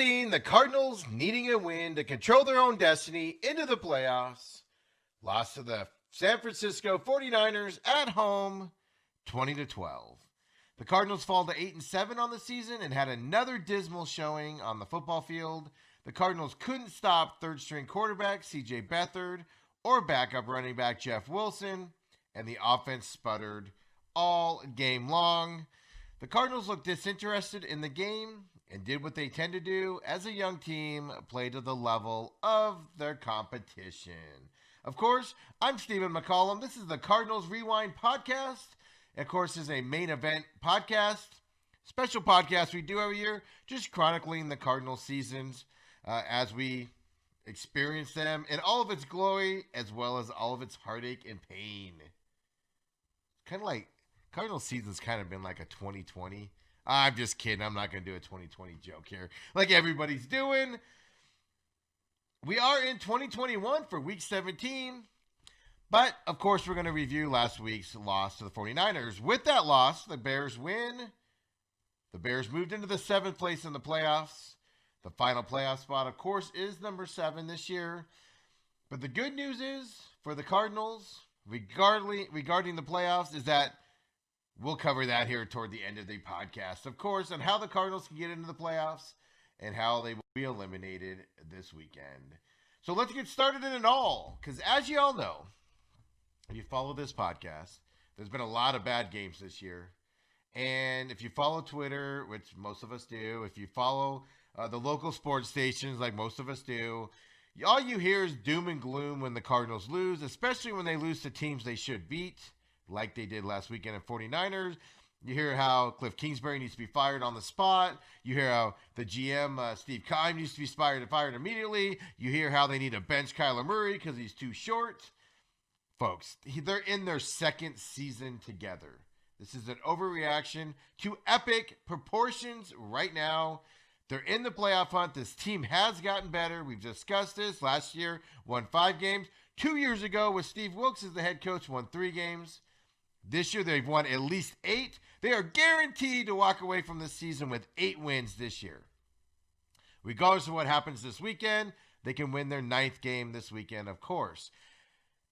17, the Cardinals needing a win to control their own destiny into the playoffs. Lost to the San Francisco 49ers at home, 20-12. The Cardinals fall to 8-7 on the season and had another dismal showing on the football field. The Cardinals couldn't stop third-string quarterback C.J. Beathard or backup running back Jeff Wilson, and the offense sputtered all game long. The Cardinals looked disinterested in the game and did what they tend to do as a young team, play to the level of their competition. Of course, I'm Steven McCollum. This is the Cardinals Rewind podcast. Of course, this is a main event podcast, special podcast we do every year, just chronicling the Cardinals seasons as we experience them in all of its glory as well as all of its heartache and pain. Kind of like Cardinals season's kind of been like a 2020. I'm just kidding. I'm not going to do a 2020 joke here like everybody's doing. We are in 2021 for week 17. But, of course, we're going to review last week's loss to the 49ers. With that loss, the Bears win. The Bears moved into the 7th place in the playoffs. The final playoff spot, of course, is number 7 this year. But the good news is, for the Cardinals, regarding the playoffs, is that we'll cover that here toward the end of the podcast, of course, and how the Cardinals can get into the playoffs and how they will be eliminated this weekend. So let's get started in it all, because as you all know, if you follow this podcast, there's been a lot of bad games this year. And if you follow Twitter, which most of us do, if you follow the local sports stations like most of us do, all you hear is doom and gloom when the Cardinals lose, especially when they lose to teams they should beat, like they did last weekend at 49ers. You hear how Cliff Kingsbury needs to be fired on the spot. You hear how the GM, Steve Keim, needs to be fired immediately. You hear how they need to bench Kyler Murray because he's too short. Folks, they're in their second season together. This is an overreaction to epic proportions right now. They're in the playoff hunt. This team has gotten better. We've discussed this. Last year, won 5 games. 2 years ago, with Steve Wilkes as the head coach, won 3 games. This year, they've won at least 8. They are guaranteed to walk away from this season with 8 wins this year. Regardless of what happens this weekend, they can win their 9th game this weekend, of course.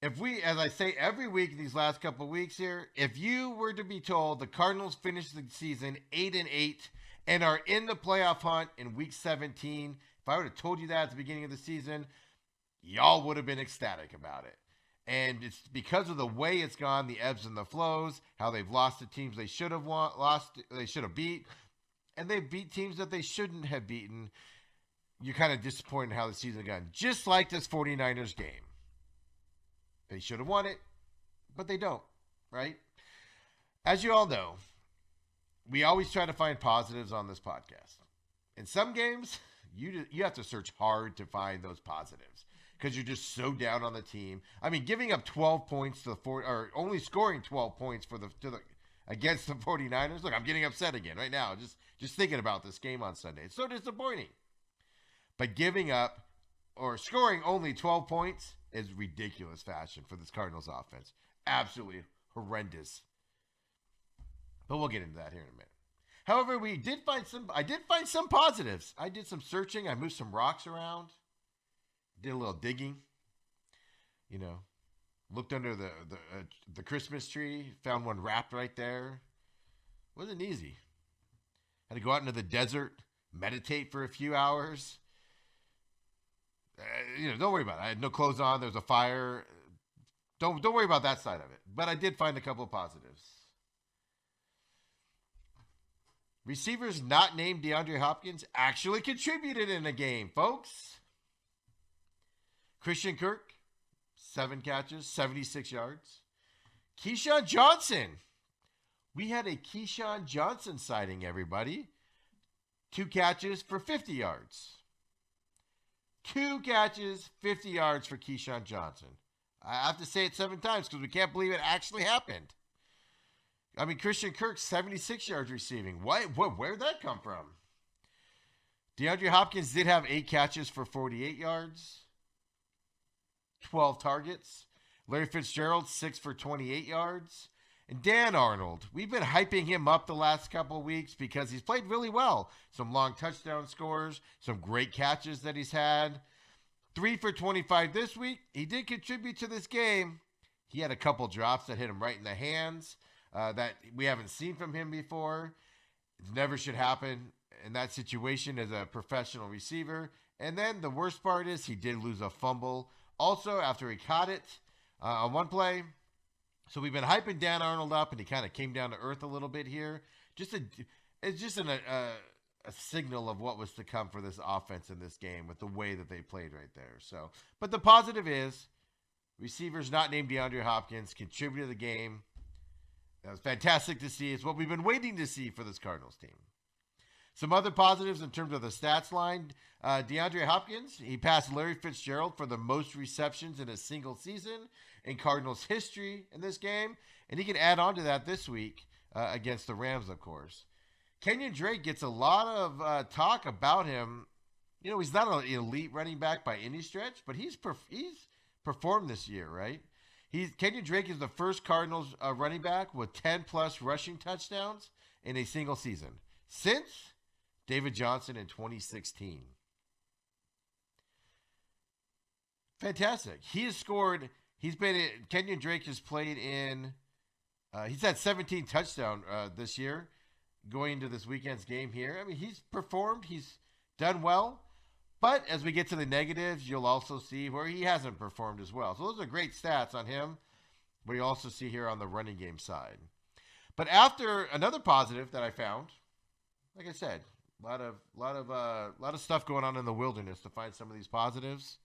If we, as I say every week these last couple of weeks here, if you were to be told the Cardinals finished the season 8-8 and are in the playoff hunt in week 17, if I would have told you that at the beginning of the season, y'all would have been ecstatic about it. And it's because of the way it's gone, the ebbs and the flows, how they've lost to teams they should have beat, and they've beat teams that they shouldn't have beaten. You're kind of disappointed in how the season gone. Just like this 49ers game. They should have won it, but they don't, right? As you all know, we always try to find positives on this podcast. In some games, you have to search hard to find those positives because you're just so down on the team. I mean, giving up 12 points or only scoring 12 points against the 49ers. Look, I'm getting upset again right now just thinking about this game on Sunday. It's so disappointing. But giving up or scoring only 12 points is ridiculous fashion for this Cardinals offense. Absolutely horrendous. But we'll get into that here in a minute. However, I did find some positives. I did some searching. I moved some rocks around. Did a little digging. Looked under the Christmas tree. Found one wrapped right there. Wasn't easy. Had to go out into the desert, meditate for a few hours. Don't worry about it. I had no clothes on. There was a fire. Don't worry about that side of it. But I did find a couple of positives. Receivers not named DeAndre Hopkins actually contributed in a game, folks. Christian Kirk, 7 catches, 76 yards. Keyshawn Johnson. We had a Keyshawn Johnson sighting, everybody. 2 catches for 50 yards. 2 catches, 50 yards for Keyshawn Johnson. I have to say it 7 times because we can't believe it actually happened. I mean, Christian Kirk, 76 yards receiving. Where'd that come from? DeAndre Hopkins did have 8 catches for 48 yards. 12 targets. Larry Fitzgerald, 6 for 28 yards. And Dan Arnold, we've been hyping him up the last couple of weeks because he's played really well. Some long touchdown scores, some great catches that he's had. 3 for 25 this week. He did contribute to this game. He had a couple drops that hit him right in the hands that we haven't seen from him before. It never should happen in that situation as a professional receiver. And then the worst part is he did lose a fumble. Also, after he caught it on one play. So we've been hyping Dan Arnold up, and he kind of came down to earth a little bit here. It's just a signal of what was to come for this offense in this game with the way that they played right there. So, but the positive is receivers not named DeAndre Hopkins contributed to the game. That was fantastic to see. It's what we've been waiting to see for this Cardinals team. Some other positives in terms of the stats line. DeAndre Hopkins, he passed Larry Fitzgerald for the most receptions in a single season in Cardinals history in this game. And he can add on to that this week against the Rams, of course. Kenyon Drake gets a lot of talk about him. You know, he's not an elite running back by any stretch, but he's performed this year, right? Kenyon Drake is the first Cardinals running back with 10-plus rushing touchdowns in a single season since David Johnson in 2016. Fantastic. Kenyon Drake has played in, he's had 17 touchdowns this year going into this weekend's game here. I mean, he's performed, he's done well, but as we get to the negatives, you'll also see where he hasn't performed as well. So those are great stats on him, but you also see here on the running game side. But after another positive that I found, like I said, a lot of stuff going on in the wilderness to find some of these positives.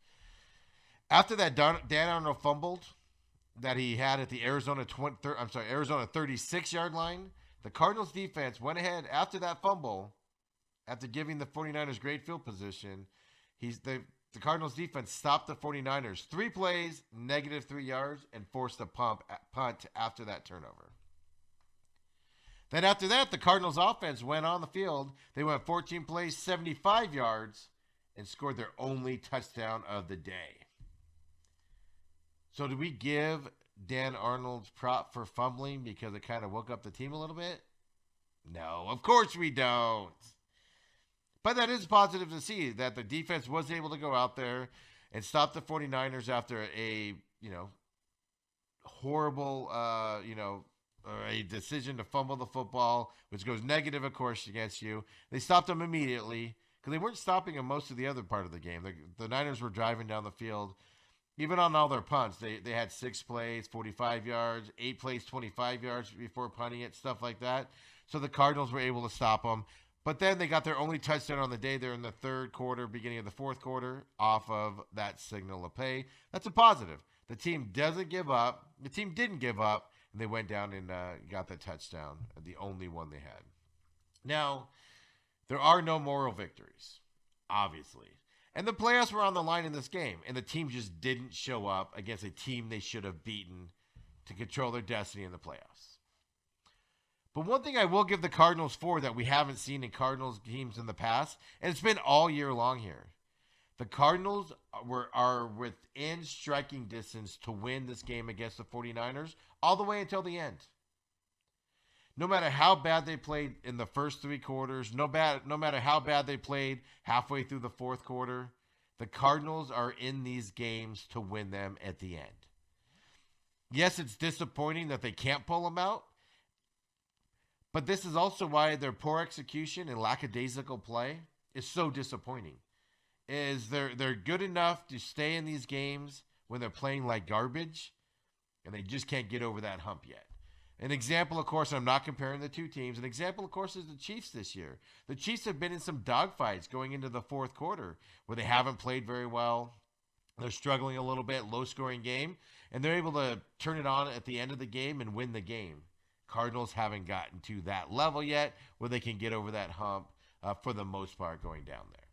After that Dan Arnold fumbled that he had at the Arizona 36-yard line, the Cardinals defense went ahead after that fumble, after giving the 49ers great field position. The Cardinals defense stopped the 49ers 3 plays, -3 yards, and forced a punt after that turnover. Then after that, the Cardinals offense went on the field. They went 14 plays, 75 yards, and scored their only touchdown of the day. So do we give Dan Arnold's prop for fumbling because it kind of woke up the team a little bit? No, of course we don't. But that is positive to see that the defense was able to go out there and stop the 49ers after a, horrible, a decision to fumble the football, which goes negative, of course, against you. They stopped them immediately because they weren't stopping them most of the other part of the game. The Niners were driving down the field. Even on all their punts, they had 6 plays, 45 yards, 8 plays, 25 yards before punting it, stuff like that. So the Cardinals were able to stop them. But then they got their only touchdown on the day there in the third quarter, beginning of the fourth quarter, off of that signal of pay. That's a positive. The team doesn't give up. The team didn't give up, and they went down and got the touchdown, the only one they had. Now, there are no moral victories, obviously. And the playoffs were on the line in this game, and the team just didn't show up against a team they should have beaten to control their destiny in the playoffs. But one thing I will give the Cardinals for that we haven't seen in Cardinals teams in the past, and it's been all year long here, the Cardinals are within striking distance to win this game against the 49ers all the way until the end. No matter how bad they played in the first 3 quarters, no matter how bad they played halfway through the fourth quarter, the Cardinals are in these games to win them at the end. Yes, it's disappointing that they can't pull them out, but this is also why their poor execution and lackadaisical play is so disappointing. They're good enough to stay in these games when they're playing like garbage, and they just can't get over that hump yet. An example, of course, I'm not comparing the two teams. An example, of course, is the Chiefs this year. The Chiefs have been in some dogfights going into the fourth quarter where they haven't played very well. They're struggling a little bit, low-scoring game, and they're able to turn it on at the end of the game and win the game. Cardinals haven't gotten to that level yet where they can get over that hump for the most part going down there.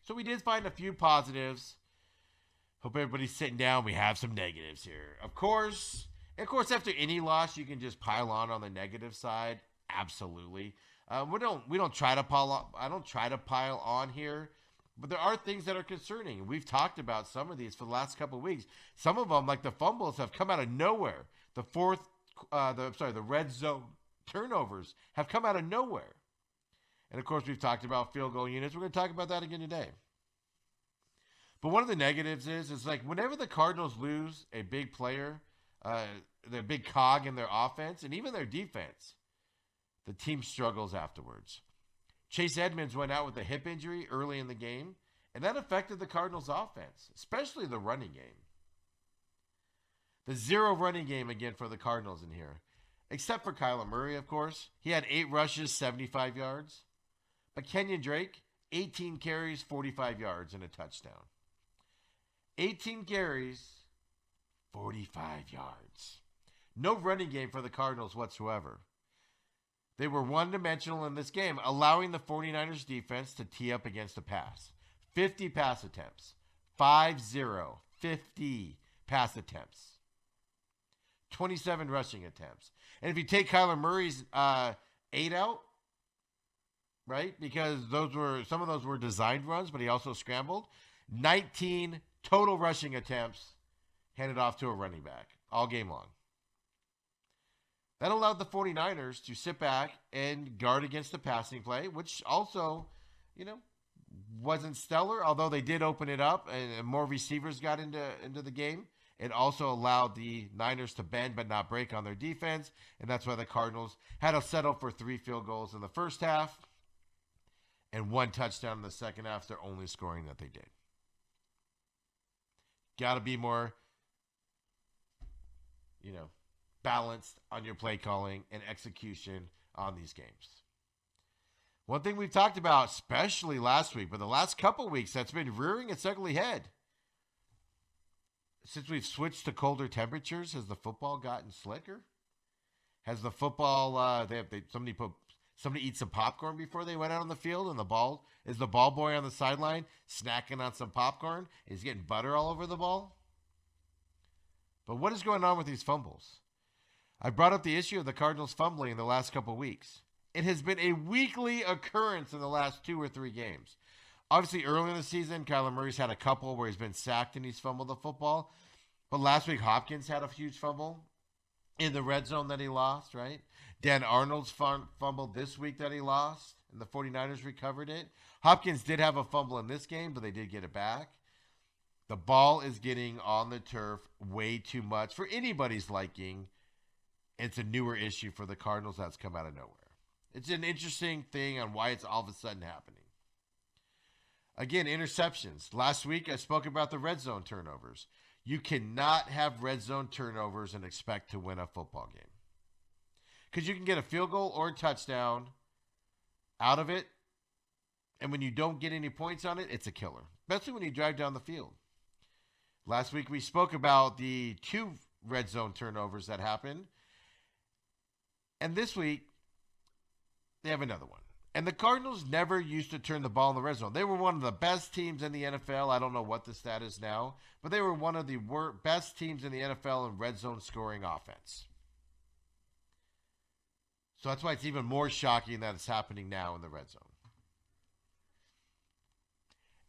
So we did find a few positives. Hope everybody's sitting down. We have some negatives here. Of course, after any loss, you can just pile on the negative side. Absolutely. We don't try to pile on. I don't try to pile on here, but there are things that are concerning. We've talked about some of these for the last couple of weeks. Some of them, like the fumbles, have come out of nowhere. The fourth the red zone turnovers have come out of nowhere. And of course, we've talked about field goal units. We're going to talk about that again today. But one of the negatives is like whenever the Cardinals lose a big player, the big cog in their offense and even their defense, the team struggles afterwards. Chase Edmonds went out with a hip injury early in the game, and that affected the Cardinals' offense, especially the running game. The zero running game again for the Cardinals in here, except for Kyler Murray, of course. He had 8 rushes, 75 yards. But Kenyon Drake, 18 carries, 45 yards, and a touchdown. 18 carries, 45 yards. No running game for the Cardinals whatsoever. They were one-dimensional in this game, allowing the 49ers defense to tee up against the pass. 50 pass attempts. 5-0. 50 pass attempts. 27 rushing attempts. And if you take Kyler Murray's 8 out, right, because some of those were designed runs, but he also scrambled, 19 total rushing attempts handed off to a running back all game long. That allowed the 49ers to sit back and guard against the passing play, which also, wasn't stellar, although they did open it up and more receivers got into the game. It also allowed the Niners to bend but not break on their defense, and that's why the Cardinals had to settle for 3 field goals in the first half and 1 touchdown in the second half, their only scoring that they did. Got to be more, balanced on your play calling and execution on these games. One thing we've talked about, especially last week, but the last couple weeks, that's been rearing its ugly head. Since we've switched to colder temperatures, has the football gotten slicker? Has the football, somebody eat some popcorn before they went out on the field, and is the ball boy on the sideline snacking on some popcorn? Is he getting butter all over the ball? But what is going on with these fumbles? I brought up the issue of the Cardinals fumbling in the last couple weeks. It has been a weekly occurrence in the last 2 or 3 games. Obviously, early in the season, Kyler Murray's had a couple where he's been sacked and he's fumbled the football. But last week, Hopkins had a huge fumble in the red zone that he lost, right? Dan Arnold's fumbled this week that he lost, and the 49ers recovered it. Hopkins did have a fumble in this game, but they did get it back. The ball is getting on the turf way too much for anybody's liking. It's a newer issue for the Cardinals that's come out of nowhere. It's an interesting thing on why it's all of a sudden happening. Again, interceptions. Last week, I spoke about the red zone turnovers. You cannot have red zone turnovers and expect to win a football game. Because you can get a field goal or a touchdown out of it, and when you don't get any points on it, it's a killer, especially when you drive down the field. Last week, we spoke about the 2 red zone turnovers that happened. And this week, they have another one. And the Cardinals never used to turn the ball in the red zone. They were one of the best teams in the NFL. I don't know what the stat is now, but they were one of the best teams in the NFL in red zone scoring offense. So that's why it's even more shocking that it's happening now in the red zone.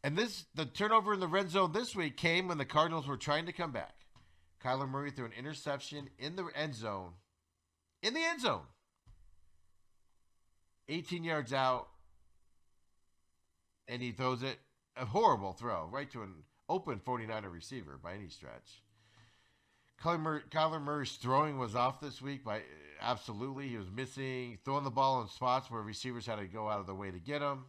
And the turnover in the red zone this week came when the Cardinals were trying to come back. Kyler Murray threw an interception in the end zone. In the end zone. 18 yards out. And he throws it, a horrible throw, right to an open 49er receiver by any stretch. Kyler Murray's throwing was off this week. Absolutely. He was throwing the ball in spots where receivers had to go out of the way to get him.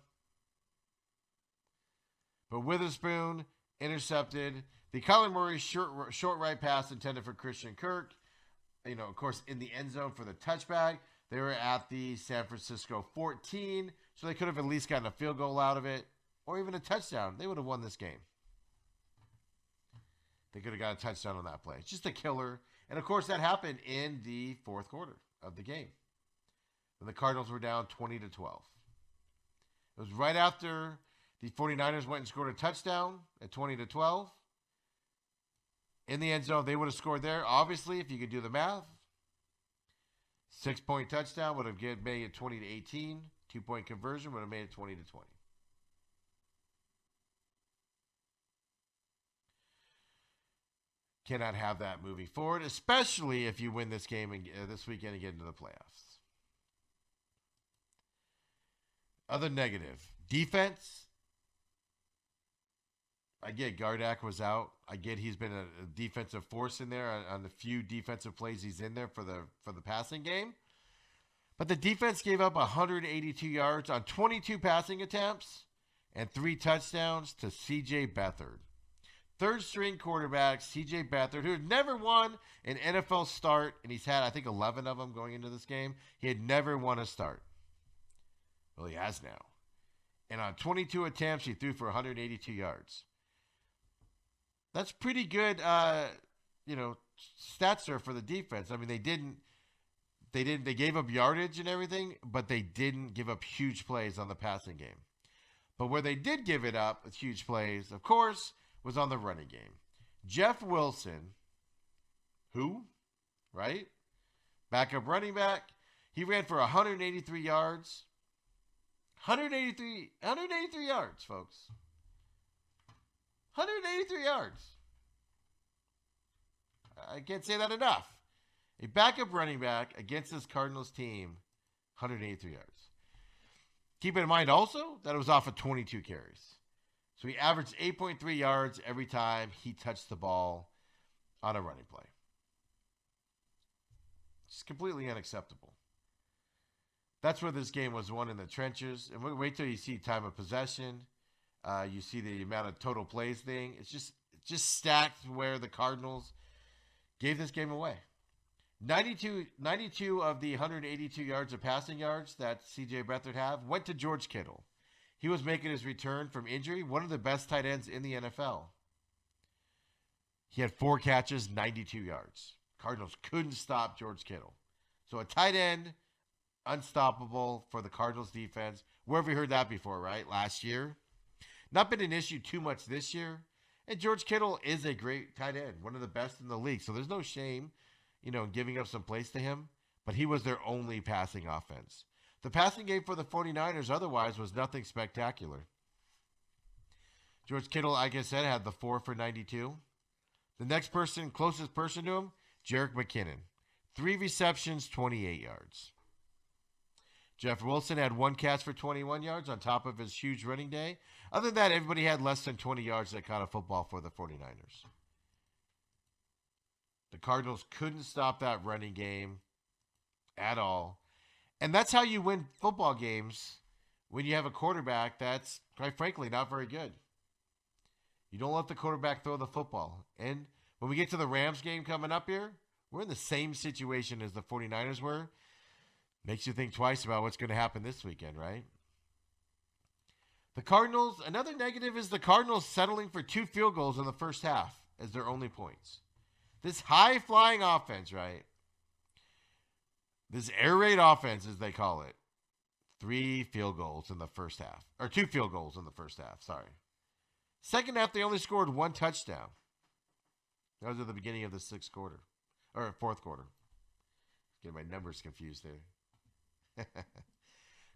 But Witherspoon intercepted the Kyler Murray short right pass intended for Christian Kirk. Of course, in the end zone for the touchback. They were at the San Francisco 14, so they could have at least gotten a field goal out of it or even a touchdown. They would have won this game. They could have got a touchdown on that play. It's just a killer. And, of course, that happened in the fourth quarter of the game. And the Cardinals were down 20-12. It was right after the 49ers went and scored a touchdown at 20-12. In the end zone, they would have scored there. Obviously, if you could do the math, 6-point touchdown would have made it 20-18. 2-point conversion would have made it 20-20. cannot have that moving forward, especially if you win this game and this weekend and get into the playoffs. Other negative. Defense. I get Gardak was out. I get he's been a defensive force in there on the few defensive plays he's in there for the passing game. But the defense gave up 182 yards on 22 passing attempts and 3 touchdowns to C.J. Beathard. Third-string quarterback C.J. Beathard, who had never won an NFL start, and he's had, I think, 11 of them going into this game. He had never won a start. Well, he has now. And on 22 attempts, he threw for 182 yards. That's pretty good, stats there for the defense. I mean, they gave up yardage and everything, but they didn't give up huge plays on the passing game. But where they did give it up with huge plays, of course, was on the running game. Jeff Wilson, who, right? Backup running back. He ran for 183 yards. 183 yards, folks. 183 yards. I can't say that enough. A backup running back against this Cardinals team, 183 yards. Keep in mind also that it was off of 22 carries. So he averaged 8.3 yards every time he touched the ball on a running play. It's completely unacceptable. That's where this game was won in the trenches. And wait till you see time of possession. You see the amount of total plays thing. It's just stacked where the Cardinals gave this game away. 92 of the 182 yards of passing yards that C.J. Beathard had went to George Kittle. He was making his return from injury, one of the best tight ends in the NFL. He had 4 catches, 92 yards. Cardinals couldn't stop George Kittle. So a tight end, unstoppable for the Cardinals defense. Where have we heard that before, right? Last year. Not been an issue too much this year. And George Kittle is a great tight end, one of the best in the league. So there's no shame, in giving up some plays to him. But he was their only passing offense. The passing game for the 49ers otherwise was nothing spectacular. George Kittle, like I said, had the 4 for 92. The next person, closest person to him, Jerick McKinnon. 3 receptions, 28 yards. Jeff Wilson had 1 catch for 21 yards on top of his huge running day. Other than that, everybody had less than 20 yards that caught a football for the 49ers. The Cardinals couldn't stop that running game at all. And that's how you win football games when you have a quarterback that's, quite frankly, not very good. You don't let the quarterback throw the football. And when we get to the Rams game coming up here, we're in the same situation as the 49ers were. Makes you think twice about what's going to happen this weekend, right? The Cardinals, another negative is the Cardinals settling for 2 field goals in the first half as their only points. This high-flying offense, right? This air raid offense, as they call it. 3 field goals in the first half. Or 2 field goals in the first half, sorry. Second half, they only scored 1 touchdown. That was at the beginning of the 6th quarter. Or 4th quarter. Get my numbers confused there.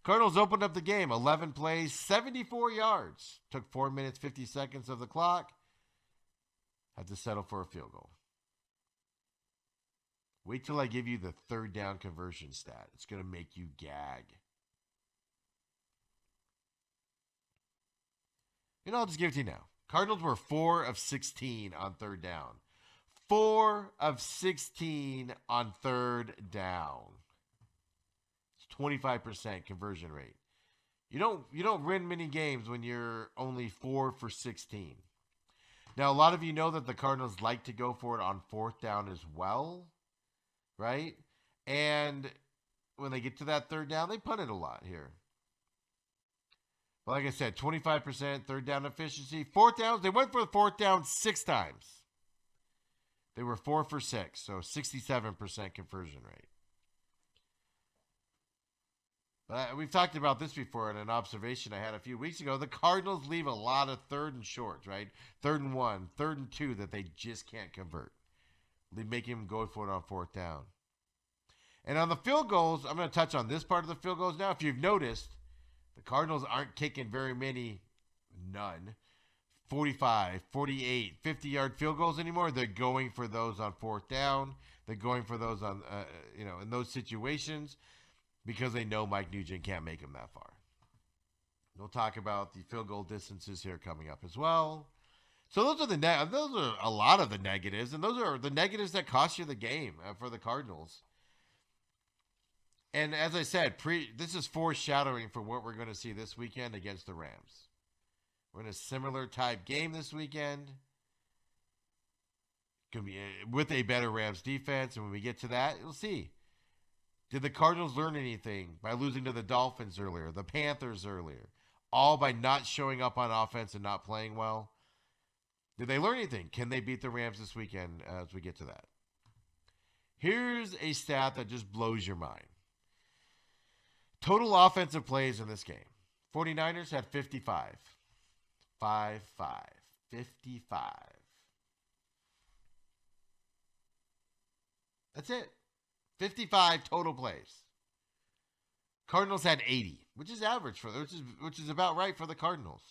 Cardinals opened up the game. 11 plays, 74 yards. Took 4 minutes, 50 seconds of the clock. Had to settle for a field goal. Wait till I give you the 3rd down conversion stat. It's going to make you gag. I'll just give it to you now. Cardinals were 4 of 16 on 3rd down. 4 of 16 on 3rd down. It's 25% conversion rate. You don't win many games when you're only 4 for 16. Now, a lot of you know that the Cardinals like to go for it on 4th down as well. Right? And when they get to that 3rd down, they punt it a lot here. But like I said, 25% 3rd down efficiency. 4th downs, they went for the 4th down 6 times. They were 4 for 6, so 67% conversion rate. But we've talked about this before in an observation I had a few weeks ago. The Cardinals leave a lot of 3rd and shorts, right? 3rd and 1, 3rd and 2 that they just can't convert. They make him go for it on 4th down. And on the field goals, I'm going to touch on this part of the field goals now. If you've noticed, the Cardinals aren't kicking very many, none, 45, 48, 50-yard field goals anymore. They're going for those on fourth down. They're going for those on, in those situations because they know Mike Nugent can't make them that far. We'll talk about the field goal distances here coming up as well. So those are a lot of the negatives, and those are the negatives that cost you the game for the Cardinals. And as I said, this is foreshadowing for what we're going to see this weekend against the Rams. We're in a similar type game this weekend. Could be with a better Rams defense, and when we get to that, we'll see. Did the Cardinals learn anything by losing to the Dolphins earlier, the Panthers earlier, all by not showing up on offense and not playing well? Did they learn anything? Can they beat the Rams this weekend as we get to that? Here's a stat that just blows your mind. Total offensive plays in this game. 49ers had 55. 5-5. 55. That's it. 55 total plays. Cardinals had 80, which is average for them, which is about right for the Cardinals.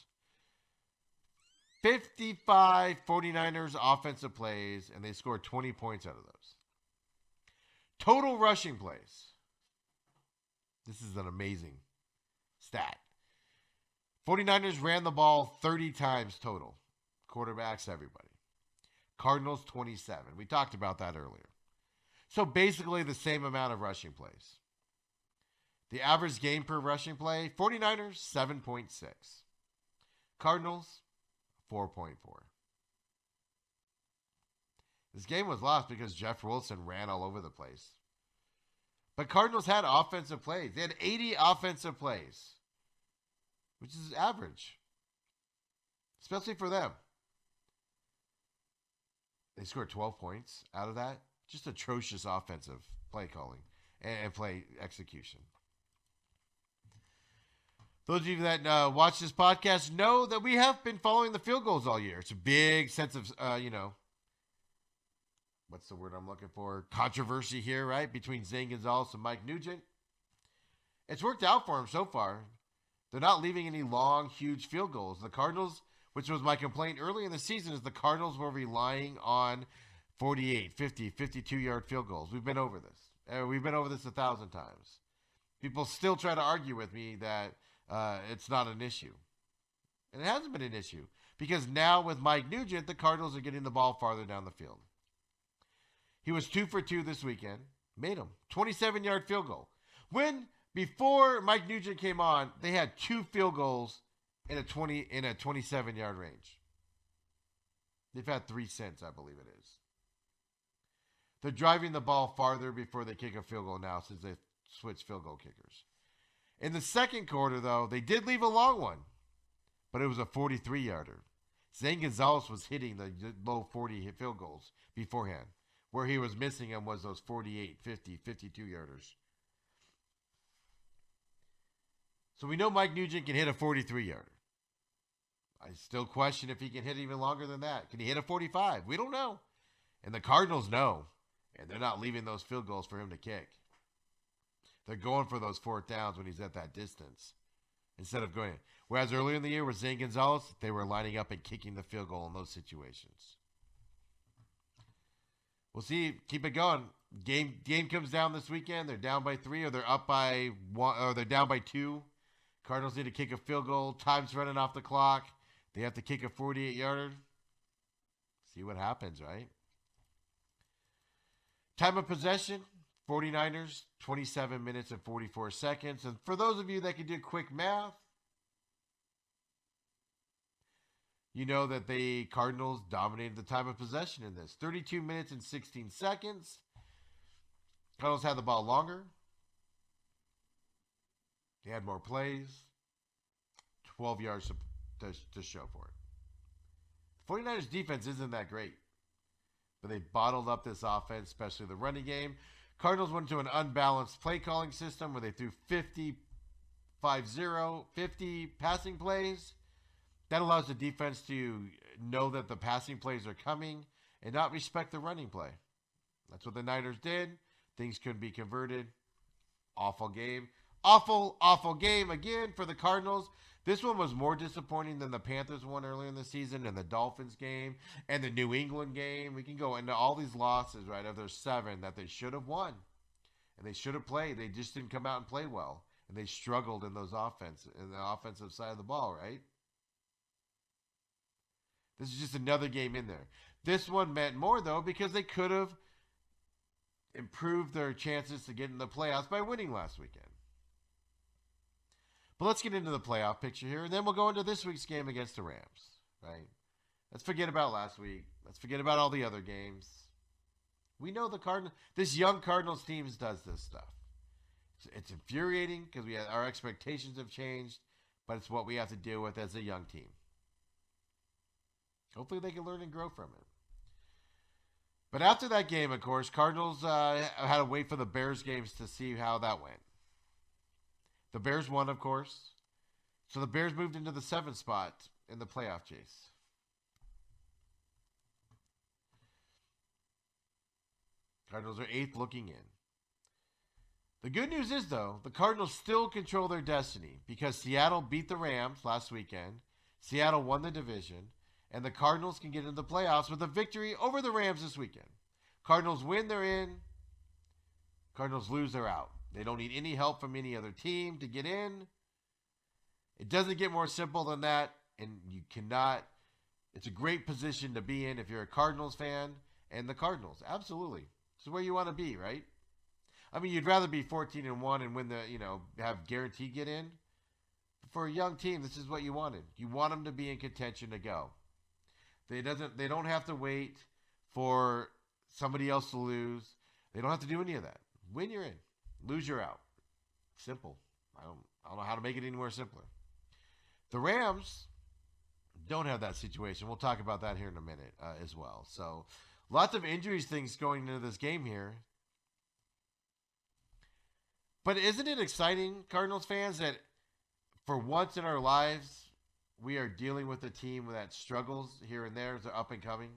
55 49ers offensive plays, and they scored 20 points out of those. Total rushing plays. This is an amazing stat. 49ers ran the ball 30 times total. Quarterbacks, everybody. Cardinals, 27. We talked about that earlier. So basically the same amount of rushing plays. The average game per rushing play, 49ers, 7.6. Cardinals, 4.4. This game was lost because Jeff Wilson ran all over the place. But Cardinals had offensive plays. They had 80 offensive plays, which is average, especially for them. They scored 12 points out of that. Just atrocious offensive play calling and play execution. Those of you that watch this podcast know that we have been following the field goals all year. It's a big sense of, what's the word I'm looking for? Controversy here, right? Between Zane Gonzalez and Mike Nugent. It's worked out for them so far. They're not leaving any long, huge field goals. The Cardinals, which was my complaint early in the season, is the Cardinals were relying on 48, 50, 52-yard field goals. We've been over this. We've been over this 1,000 times. People still try to argue with me that it's not an issue. And it hasn't been an issue. Because now with Mike Nugent, the Cardinals are getting the ball farther down the field. He was 2 for 2 this weekend. Made him. 27-yard field goal. Before Mike Nugent came on, they had 2 field goals in a 27-yard range. They've had 3 since, I believe it is. They're driving the ball farther before they kick a field goal now since they've switched field goal kickers. In the second quarter, though, they did leave a long one, but it was a 43-yarder. Zane Gonzalez was hitting the low 40 field goals beforehand. Where he was missing them was those 48, 50, 52-yarders. So we know Mike Nugent can hit a 43-yarder. I still question if he can hit even longer than that. Can he hit a 45? We don't know. And the Cardinals know. And they're not leaving those field goals for him to kick. They're going for those fourth downs when he's at that distance instead of going. Whereas earlier in the year with Zane Gonzalez, they were lining up and kicking the field goal in those situations. We'll see. Keep it going. Game comes down this weekend. They're down by 3, or they're up by 1, or they're down by 2. Cardinals need to kick a field goal. Time's running off the clock. They have to kick a 48-yarder. See what happens, right? Time of possession, 49ers, 27 minutes and 44 seconds. And for those of you that can do quick math, you know that the Cardinals dominated the time of possession in this. 32 minutes and 16 seconds. Cardinals had the ball longer. They had more plays. 12 yards to show for it. 49ers defense isn't that great. But they bottled up this offense, especially the running game. Cardinals went to an unbalanced play calling system where they threw 50 passing plays. That allows the defense to know that the passing plays are coming and not respect the running play. That's what the Niners did. Things couldn't be converted. Awful game. Awful, awful game again for the Cardinals. This one was more disappointing than the Panthers one earlier in the season and the Dolphins game and the New England game. We can go into all these losses, right, of their 7 that they should have won. And they should have played. They just didn't come out and play well. And they struggled in the offensive side of the ball, right? This is just another game in there. This one meant more, though, because they could have improved their chances to get in the playoffs by winning last weekend. But let's get into the playoff picture here, and then we'll go into this week's game against the Rams, right? Let's forget about last week. Let's forget about all the other games. We know this young Cardinals team does this stuff. It's infuriating because our expectations have changed, but it's what we have to deal with as a young team. Hopefully they can learn and grow from it. But after that game, of course, Cardinals had to wait for the Bears games to see how that went. The Bears won, of course. So the Bears moved into the 7th spot in the playoff chase. Cardinals are 8th looking in. The good news is, though, the Cardinals still control their destiny because Seattle beat the Rams last weekend. Seattle won the division. And the Cardinals can get into the playoffs with a victory over the Rams this weekend. Cardinals win, they're in. Cardinals lose, they're out. They don't need any help from any other team to get in. It doesn't get more simple than that. And you cannot. It's a great position to be in if you're a Cardinals fan. And the Cardinals, absolutely. This is where you want to be, right? I mean, you'd rather be 14-1 and win have guaranteed get in. But for a young team, this is what you wanted. You want them to be in contention to go. They don't have to wait for somebody else to lose. They don't have to do any of that. Win, you're in. Lose, you're out. Simple. I don't know how to make it any more simpler. The Rams don't have that situation. We'll talk about that here in a minute as well. So lots of injuries things going into this game here. But isn't it exciting, Cardinals fans, that for once in our lives, we are dealing with a team that struggles here and there as they're up and coming?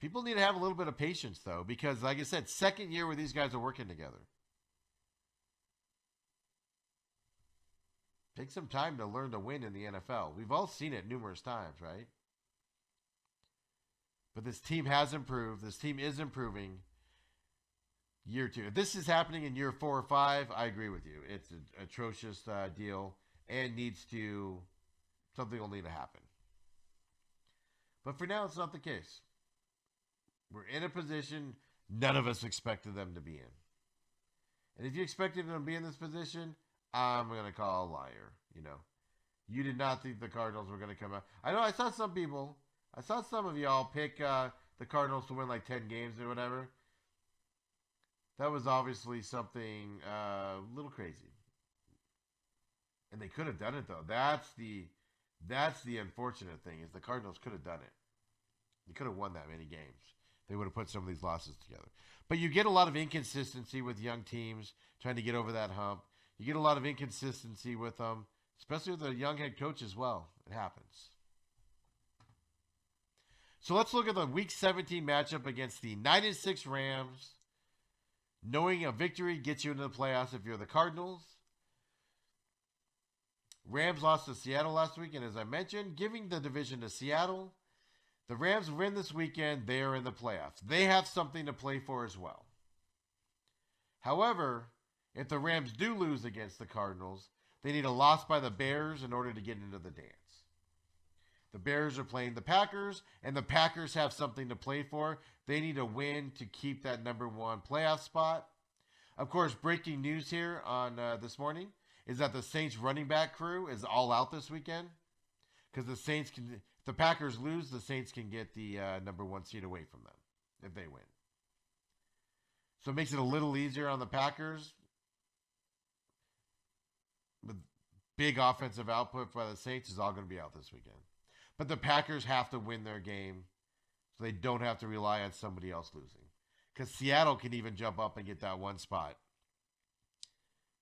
People need to have a little bit of patience, though, because, like I said, 2nd year where these guys are working together. Take some time to learn to win in the NFL. We've all seen it numerous times, right? But this team has improved. This team is improving year 2. If this is happening in year 4 or 5, I agree with you. It's an atrocious deal and something will need to happen. But for now, it's not the case. We're in a position none of us expected them to be in. And if you expected them to be in this position, I'm going to call a liar. You did not think the Cardinals were going to come out. I know I saw some of y'all pick the Cardinals to win like 10 games or whatever. That was obviously something a little crazy. And they could have done it, though. That's the unfortunate thing, is the Cardinals could have done it. They could have won that many games. They would have put some of these losses together. But you get a lot of inconsistency with young teams trying to get over that hump. You get a lot of inconsistency with them, especially with a young head coach as well. It happens. So let's look at the Week 17 matchup against the 9-6 Rams. Knowing a victory gets you into the playoffs if you're the Cardinals. Rams lost to Seattle last week, and as I mentioned, giving the division to Seattle. The Rams win this weekend, they are in the playoffs. They have something to play for as well. However, if the Rams do lose against the Cardinals, they need a loss by the Bears in order to get into the dance. The Bears are playing the Packers, and the Packers have something to play for. They need a win to keep that number 1 playoff spot. Of course, breaking news here on this morning is that the Saints running back crew is all out this weekend because if the Packers lose, the Saints can get the number 1 seed away from them if they win. So it makes it a little easier on the Packers. With big offensive output by the Saints is all going to be out this weekend. But the Packers have to win their game so they don't have to rely on somebody else losing. Because Seattle can even jump up and get that 1 spot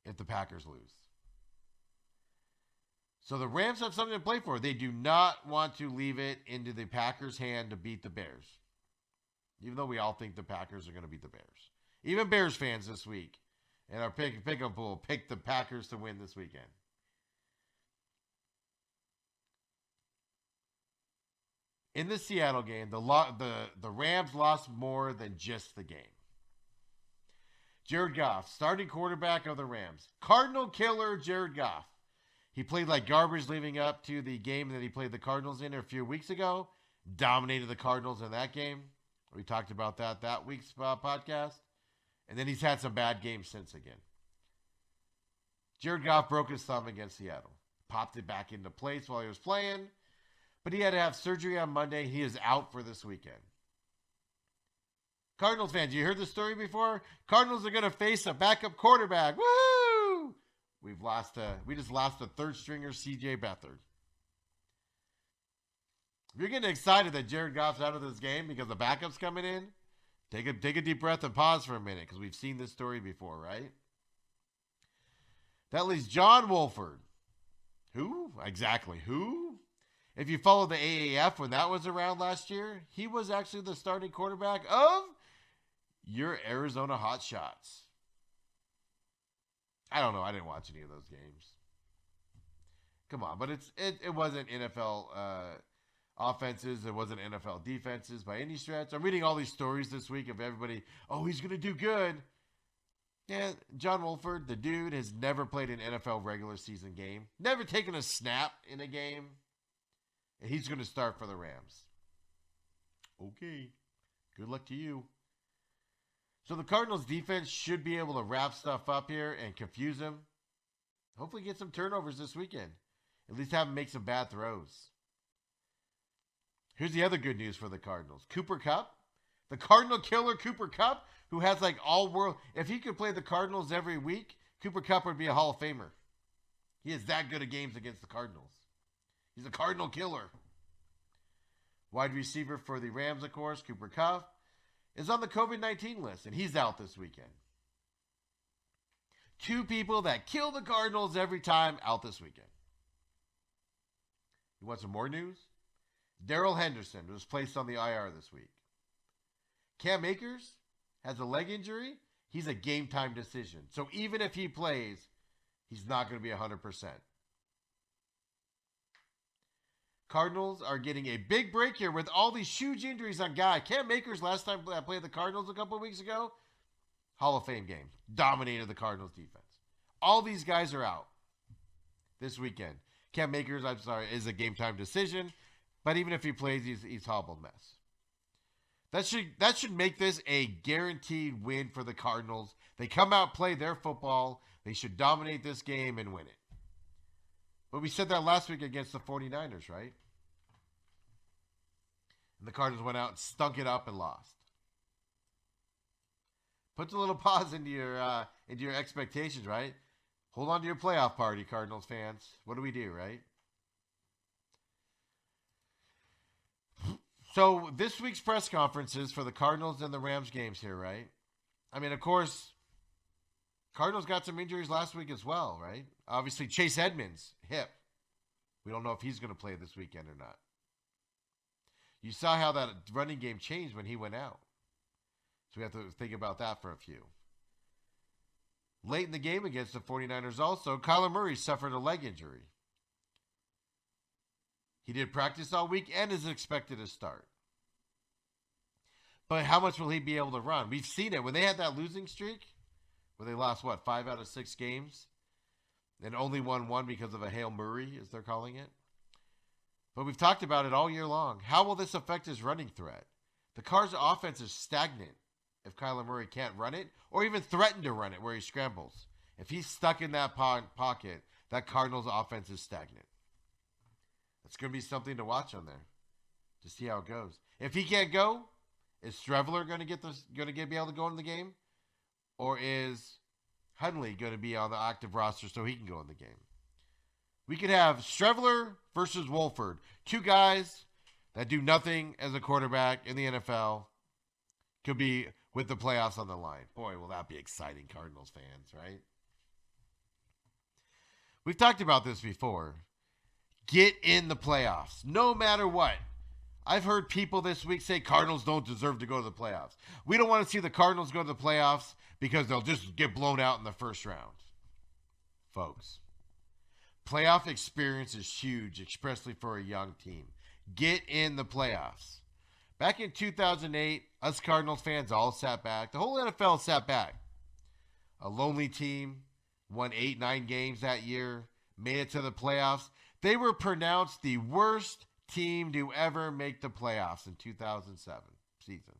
if the Packers lose. So the Rams have something to play for. They do not want to leave it into the Packers' hand to beat the Bears. Even though we all think the Packers are going to beat the Bears. Even Bears fans this week And our pick-up will pick the Packers to win this weekend. In the Seattle game, the Rams lost more than just the game. Jared Goff, starting quarterback of the Rams. Cardinal killer Jared Goff. He played like garbage leading up to the game that he played the Cardinals in a few weeks ago. Dominated the Cardinals in that game. We talked about that week's podcast. And then he's had some bad games since again. Jared Goff broke his thumb against Seattle. Popped it back into place while he was playing. But he had to have surgery on Monday. He is out for this weekend. Cardinals fans, you heard the story before? Cardinals are going to face a backup quarterback. Woo! We just lost a third stringer, CJ Beathard. If you're getting excited that Jared Goff's out of this game because the backup's coming in, take a deep breath and pause for a minute because we've seen this story before, right? That leaves John Wolford. Who? Exactly. Who? If you follow the AAF when that was around last year, he was actually the starting quarterback of your Arizona Hotshots. I don't know. I didn't watch any of those games. Come on, but it wasn't NFL offenses. It wasn't NFL defenses by any stretch. I'm reading all these stories this week of everybody, oh, he's going to do good. Yeah, John Wolford, the dude, has never played an NFL regular season game. Never taken a snap in a game. And he's going to start for the Rams. Okay. Good luck to you. So the Cardinals defense should be able to wrap stuff up here and confuse him. Hopefully get some turnovers this weekend. At least have him make some bad throws. Here's the other good news for the Cardinals. Cooper Kupp. The Cardinal killer Cooper Kupp, who has like all world. If he could play the Cardinals every week, Cooper Kupp would be a Hall of Famer. He is that good at games against the Cardinals. He's a Cardinal killer. Wide receiver for the Rams, of course, Cooper Kupp, is on the COVID-19 list, and he's out this weekend. Two people that kill the Cardinals every time out this weekend. You want some more news? Darrell Henderson was placed on the IR this week. Cam Akers has a leg injury. He's a game-time decision. So even if he plays, he's not going to be 100%. Cardinals are getting a big break here with all these huge injuries on guys. Cam Akers, last time I played the Cardinals a couple of weeks ago, Hall of Fame game. Dominated the Cardinals defense. All these guys are out this weekend. Cam Akers, is a game-time decision. But even if he plays, he's hobbled mess. That should make this a guaranteed win for the Cardinals. They come out, play their football. They should dominate this game and win it. But we said that last week against the 49ers, right? And the Cardinals went out and stunk it up and lost. Puts a little pause into your expectations, right? Hold on to your playoff party, Cardinals fans. What do we do, right? So this week's press conferences for the Cardinals and the Rams games here, right? I mean, of course, Cardinals got some injuries last week as well, right? Obviously, Chase Edmonds, hip. We don't know if he's going to play this weekend or not. You saw how that running game changed when he went out. So we have to think about that for a few. Late in the game against the 49ers also, Kyler Murray suffered a leg injury. He did practice all week and is expected to start. But how much will he be able to run? We've seen it. When they had that losing streak, where they lost, 5 out of 6 games? And only won one because of a Hail Murray, as they're calling it. But we've talked about it all year long. How will this affect his running threat? The Cards' offense is stagnant if Kyler Murray can't run it, or even threaten to run it where he scrambles. If he's stuck in that pocket, that Cardinals' offense is stagnant. It's going to be something to watch on there to see how it goes. If he can't go, is Streveler going to be able to go in the game? Or is Hundley going to be on the active roster so he can go in the game? We could have Streveler versus Wolford. Two guys that do nothing as a quarterback in the NFL. Could be with the playoffs on the line. Boy, will that be exciting, Cardinals fans, right? We've talked about this before. Get in the playoffs, no matter what. I've heard people this week say Cardinals don't deserve to go to the playoffs. We don't want to see the Cardinals go to the playoffs because they'll just get blown out in the first round. Folks, playoff experience is huge, especially for a young team. Get in the playoffs. Back in 2008, us Cardinals fans all sat back. The whole NFL sat back. A lonely team, won 8-9 games that year, made it to the playoffs. They were pronounced the worst team to ever make the playoffs in 2007 season.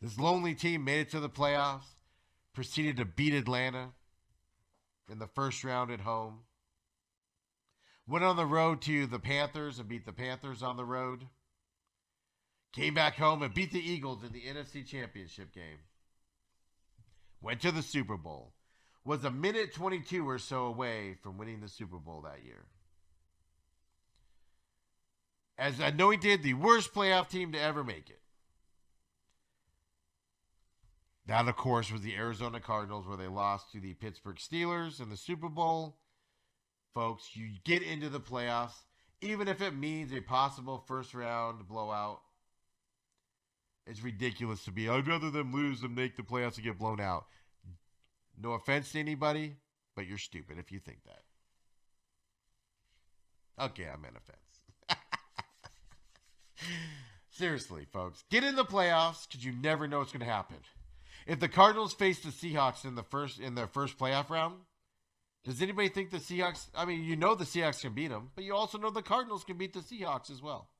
This lonely team made it to the playoffs, proceeded to beat Atlanta in the first round at home. Went on the road to the Panthers and beat the Panthers on the road. Came back home and beat the Eagles in the NFC Championship game. Went to the Super Bowl. Was a minute 22 or so away from winning the Super Bowl that year. As anointed the worst playoff team to ever make it. That, of course, was the Arizona Cardinals, where they lost to the Pittsburgh Steelers in the Super Bowl. Folks, you get into the playoffs, even if it means a possible first-round blowout. It's ridiculous to be, I'd rather them lose than make the playoffs and get blown out. No offense to anybody, but you're stupid if you think that. Okay, I meant offense. Seriously, folks, get in the playoffs because you never know what's going to happen. If the Cardinals face the Seahawks in their first playoff round, does anybody think the Seahawks, I mean, you know the Seahawks can beat them, but you also know the Cardinals can beat the Seahawks as well.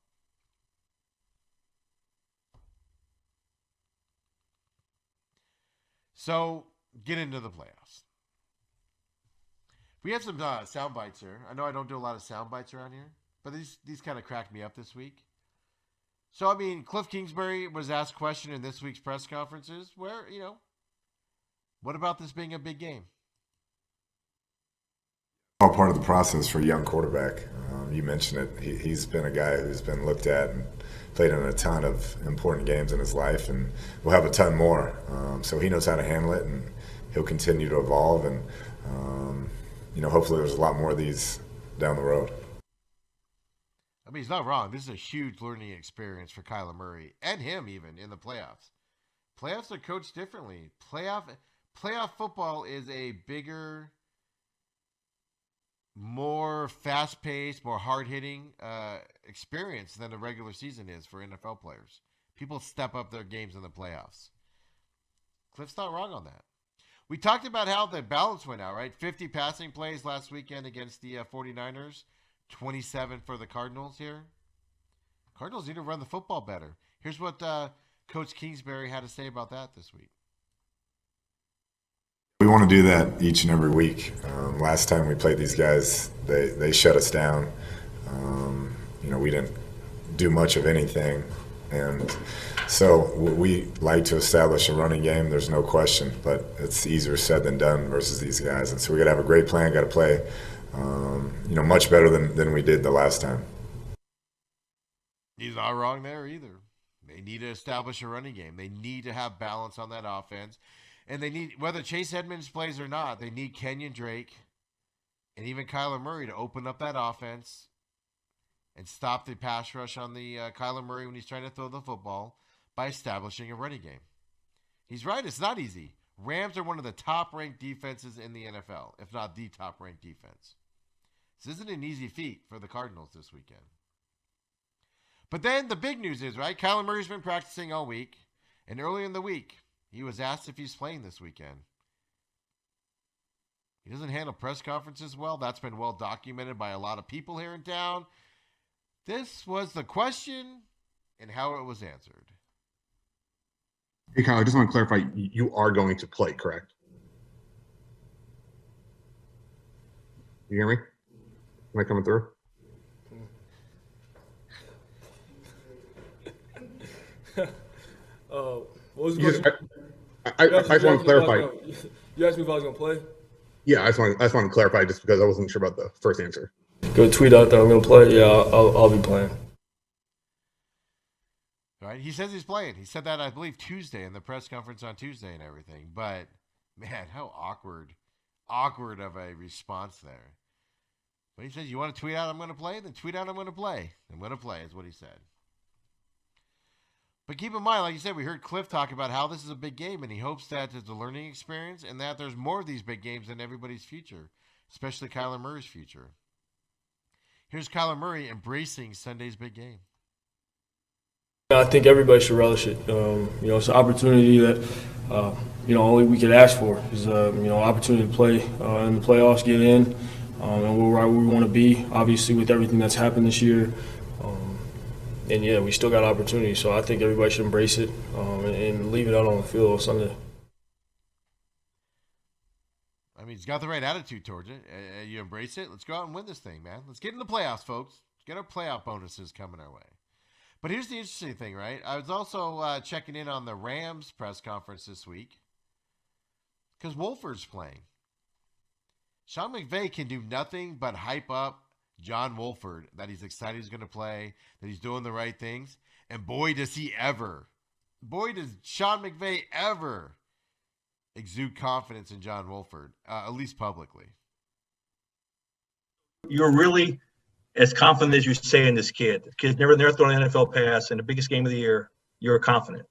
So, get into the playoffs. We have some sound bites here. I know I don't do a lot of sound bites around here, but these kind of cracked me up this week. So, I mean, Cliff Kingsbury was asked a question in this week's press conferences where, what about this being a big game? All part of the process for a young quarterback. You mentioned it. He's been a guy who's been looked at and played in a ton of important games in his life, and will have a ton more. So he knows how to handle it, and he'll continue to evolve. And hopefully, there's a lot more of these down the road. I mean, he's not wrong. This is a huge learning experience for Kyler Murray and him even in the playoffs. Playoffs are coached differently. Playoff football is a bigger, more fast-paced, more hard-hitting experience than the regular season is for NFL players. People step up their games in the playoffs. Cliff's not wrong on that. We talked about how the balance went out, right? 50 passing plays last weekend against the 49ers, 27 for the Cardinals here. Cardinals need to run the football better. Here's what Coach Kingsbury had to say about that this week. We want to do that each and every week. Last time we played these guys, they shut us down. We didn't do much of anything. And so we like to establish a running game, there's no question, but it's easier said than done versus these guys. And so we got to have a great plan, got to play much better than we did the last time. He's not wrong there either. They need to establish a running game. They need to have balance on that offense. And they need, whether Chase Edmonds plays or not, they need Kenyon Drake and even Kyler Murray to open up that offense and stop the pass rush on the Kyler Murray when he's trying to throw the football by establishing a running game. He's right. It's not easy. Rams are one of the top-ranked defenses in the NFL, if not the top-ranked defense. This isn't an easy feat for the Cardinals this weekend. But then the big news is, right, Kyler Murray's been practicing all week, and early in the week, he was asked if he's playing this weekend. He doesn't handle press conferences well. That's been well documented by a lot of people here in town. This was the question and how it was answered. Hey, Kyle, I just want to clarify, you are going to play, correct? You hear me? Am I coming through? What was the question? I just want to clarify. You asked me if I was going to play? Yeah, I just want to clarify just because I wasn't sure about the first answer. Go tweet out that I'm going to play. Yeah, I'll be playing. Right? He says he's playing. He said that, I believe, Tuesday in the press conference on Tuesday and everything. But, man, how awkward of a response there. But he says, you want to tweet out I'm going to play? Then tweet out I'm going to play. I'm going to play is what he said. But keep in mind, like you said, we heard Cliff talk about how this is a big game, and he hopes that it's a learning experience and that there's more of these big games in everybody's future, especially Kyler Murray's future. Here's Kyler Murray embracing Sunday's big game. I think everybody should relish it. It's an opportunity that, only we could ask for is, opportunity to play in the playoffs, get in, and we're right where we want to be, obviously, with everything that's happened this year. We still got opportunity, so I think everybody should embrace it and leave it out on the field on Sunday. I mean, he's got the right attitude towards it. You embrace it. Let's go out and win this thing, man. Let's get in the playoffs, folks. Let's get our playoff bonuses coming our way. But here's the interesting thing, right? I was also checking in on the Rams press conference this week because Wolford's playing. Sean McVay can do nothing but hype up John Wolford, that he's excited he's going to play, that he's doing the right things. And boy, does Sean McVay ever exude confidence in John Wolford, at least publicly. You're really as confident as you say in this kid. The kid's never thrown an NFL pass in the biggest game of the year. You're confident.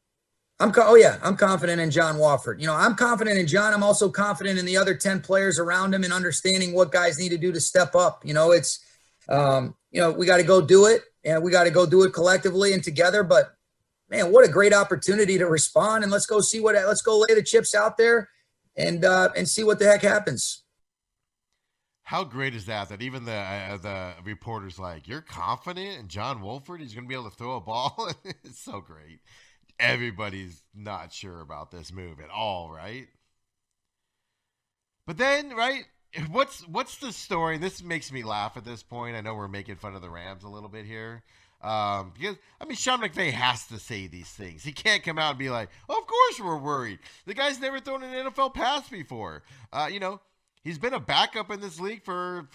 I'm confident in John Wolford. I'm confident in John. I'm also confident in the other 10 players around him and understanding what guys need to do to step up. We got to go do it, and we got to go do it collectively and together. But man, what a great opportunity to respond, and let's go lay the chips out there and see what the heck happens. How great is that? That even the reporter's like, you're confident in John Wolford? He's going to be able to throw a ball? It's so great. Everybody's not sure about this move at all, right? But then, right, what's the story? This makes me laugh at this point. I know we're making fun of the Rams a little bit here. Because, Sean McVay has to say these things. He can't come out and be like, oh, of course we're worried. The guy's never thrown an NFL pass before. He's been a backup in this league for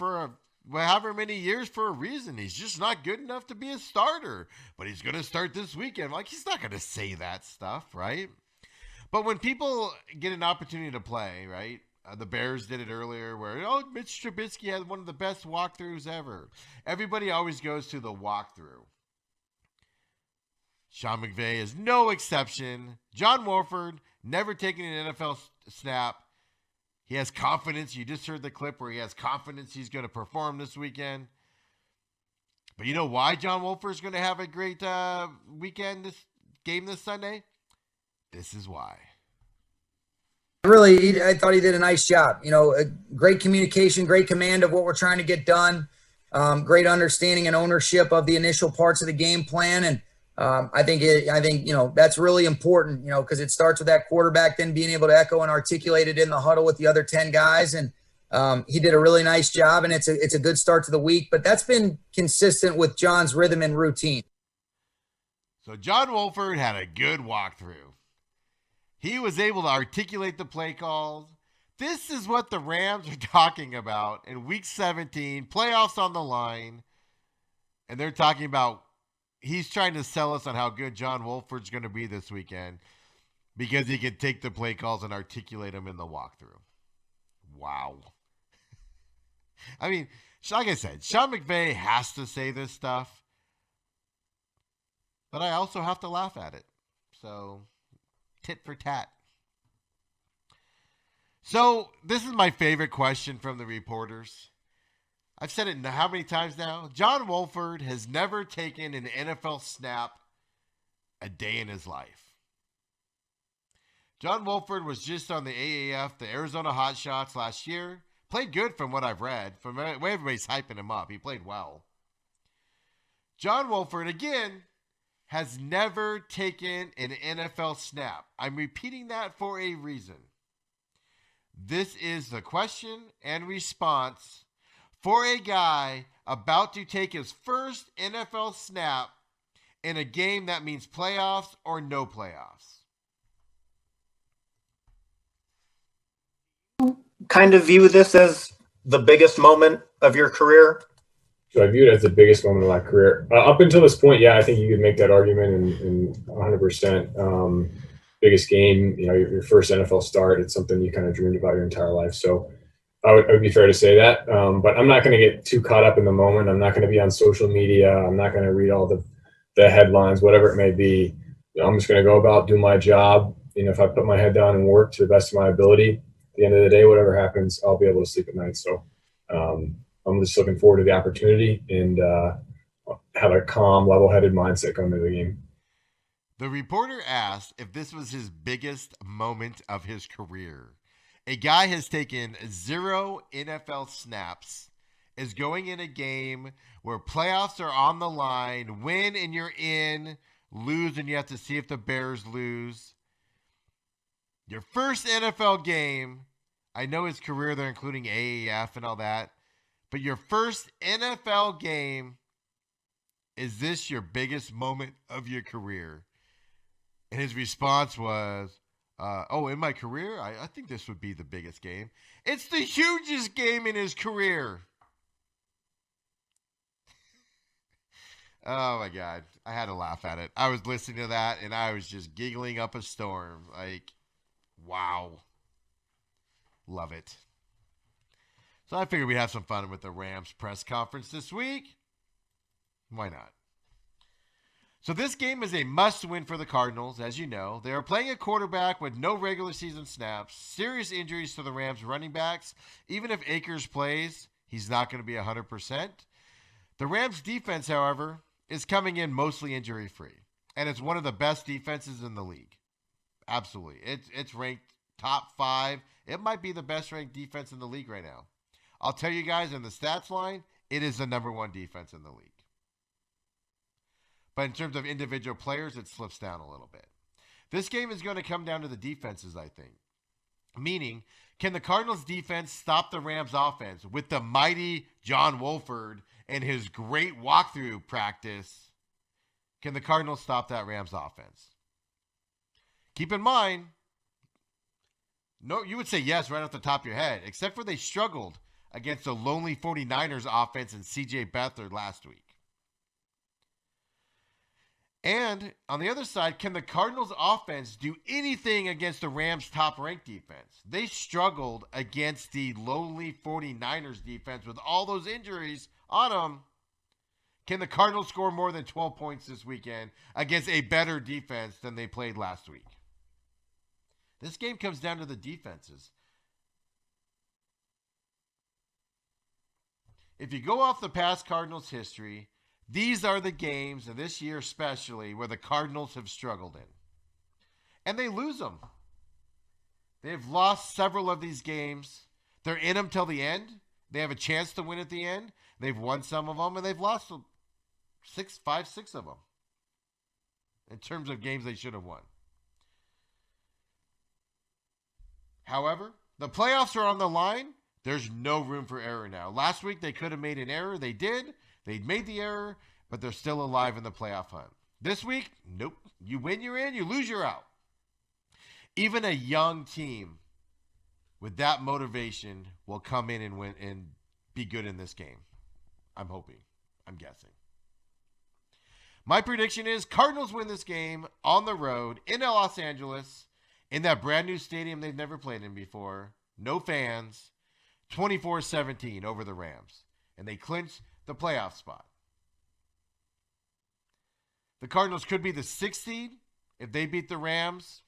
however many years for a reason. He's just not good enough to be a starter. But he's going to start this weekend. Like, he's not going to say that stuff, right? But when people get an opportunity to play, right? The Bears did it earlier where, Mitch Trubisky had one of the best walkthroughs ever. Everybody always goes to the walkthrough. Sean McVay is no exception. John Wolford, never taken an NFL snap. He has confidence. You just heard the clip where he has confidence he's going to perform this weekend. But you know why John Wolford is going to have a great weekend, this game this Sunday? This is why. Really, I thought he did a nice job. A great communication, great command of what we're trying to get done, great understanding and ownership of the initial parts of the game plan. And I think that's really important, because it starts with that quarterback then being able to echo and articulate it in the huddle with the other 10 guys. And he did a really nice job, and it's a good start to the week. But that's been consistent with John's rhythm and routine. So John Wolford had a good walkthrough. He was able to articulate the play calls. This is what the Rams are talking about in Week 17, playoffs on the line. And they're talking about he's trying to sell us on how good John Wolford's going to be this weekend because he can take the play calls and articulate them in the walkthrough. Wow. Like I said, Sean McVay has to say this stuff, but I also have to laugh at it. So, tit for tat. So, this is my favorite question from the reporters. I've said it how many times now? John Wolford has never taken an NFL snap a day in his life. John Wolford was just on the AAF, the Arizona Hotshots last year. Played good from what I've read. From the way everybody's hyping him up, he played well. John Wolford, again, has never taken an NFL snap. I'm repeating that for a reason. This is the question and response for a guy about to take his first NFL snap in a game that means playoffs or no playoffs. Kind of view this as the biggest moment of your career? So I view it as the biggest moment of my career. Up until this point, yeah, I think you could make that argument and 100%. Biggest game, your first NFL start. It's something you kind of dreamed about your entire life. So I would be fair to say that. But I'm not going to get too caught up in the moment. I'm not going to be on social media. I'm not going to read all the headlines, whatever it may be. I'm just going to go about, do my job. If I put my head down and work to the best of my ability, at the end of the day, whatever happens, I'll be able to sleep at night. So I'm just looking forward to the opportunity and have a calm, level-headed mindset going into the game. The reporter asked if this was his biggest moment of his career. A guy has taken 0 NFL snaps, is going in a game where playoffs are on the line, win and you're in, lose and you have to see if the Bears lose. Your first NFL game, I know his career, they're including AAF and all that, but your first NFL game, is this your biggest moment of your career? And his response was, in my career, I think this would be the biggest game. It's the hugest game in his career. Oh, my God. I had to laugh at it. I was listening to that, and I was just giggling up a storm. Like, wow. Love it. So I figured we'd have some fun with the Rams press conference this week. Why not? So this game is a must-win for the Cardinals, as you know. They are playing a quarterback with no regular season snaps, serious injuries to the Rams running backs. Even if Akers plays, he's not going to be 100%. The Rams defense, however, is coming in mostly injury-free, and it's one of the best defenses in the league. Absolutely. It's ranked top 5. It might be the best-ranked defense in the league right now. I'll tell you guys in the stats line, it is the number 1 defense in the league. But in terms of individual players, it slips down a little bit. This game is going to come down to the defenses, I think. Meaning, can the Cardinals defense stop the Rams offense with the mighty John Wolford and his great walkthrough practice? Can the Cardinals stop that Rams offense? Keep in mind, no, you would say yes right off the top of your head, except for they struggled against the lonely 49ers offense and C.J. Beathard last week. And on the other side, can the Cardinals offense do anything against the Rams' top-ranked defense? They struggled against the lowly 49ers defense with all those injuries on them. Can the Cardinals score more than 12 points this weekend against a better defense than they played last week? This game comes down to the defenses. If you go off the past Cardinals history, these are the games, and this year especially, where the Cardinals have struggled in. And they lose them. They've lost several of these games. They're in them till the end. They have a chance to win at the end. They've won some of them, and they've lost 6 of them in terms of games they should have won. However, the playoffs are on the line. There's no room for error now. Last week, they could have made an error. They did. They made the error, but they're still alive in the playoff hunt. This week, nope. You win, you're in. You lose, you're out. Even a young team with that motivation will come in and win and be good in this game. I'm hoping. I'm guessing. My prediction is Cardinals win this game on the road in Los Angeles in that brand new stadium they've never played in before. No fans. 24-17 over the Rams. And they clinch the playoff spot. The Cardinals could be the 6th seed if they beat the Rams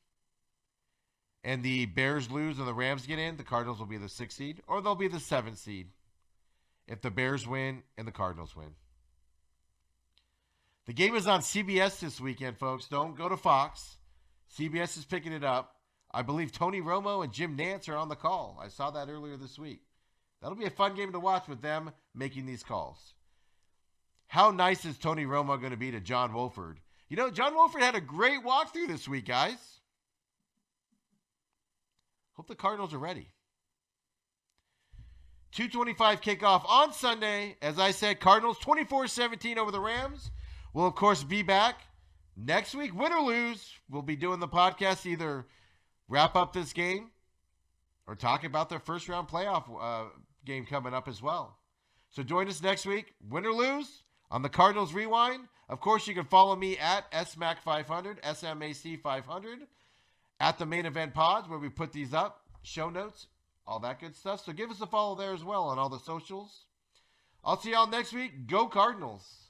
and the Bears lose and the Rams get in. The Cardinals will be the 6th seed, or they'll be the 7th seed if the Bears win and the Cardinals win. The game is on CBS this weekend, folks. Don't go to Fox. CBS is picking it up. I believe Tony Romo and Jim Nantz are on the call. I saw that earlier this week. That'll be a fun game to watch with them making these calls. How nice is Tony Romo going to be to John Wolford? You know, John Wolford had a great walkthrough this week, guys. Hope the Cardinals are ready. 2:25 kickoff on Sunday. As I said, Cardinals 24-17 over the Rams. We'll, of course, be back next week. Win or lose, we'll be doing the podcast, either wrap up this game or talk about their first-round playoff game coming up as well. So join us next week, win or lose, on the Cardinals Rewind. Of course, you can follow me at SMAC500, SMAC500, at the Main Event Pods, where we put these up, show notes, all that good stuff. So give us a follow there as well on all the socials. I'll see y'all next week. Go Cardinals.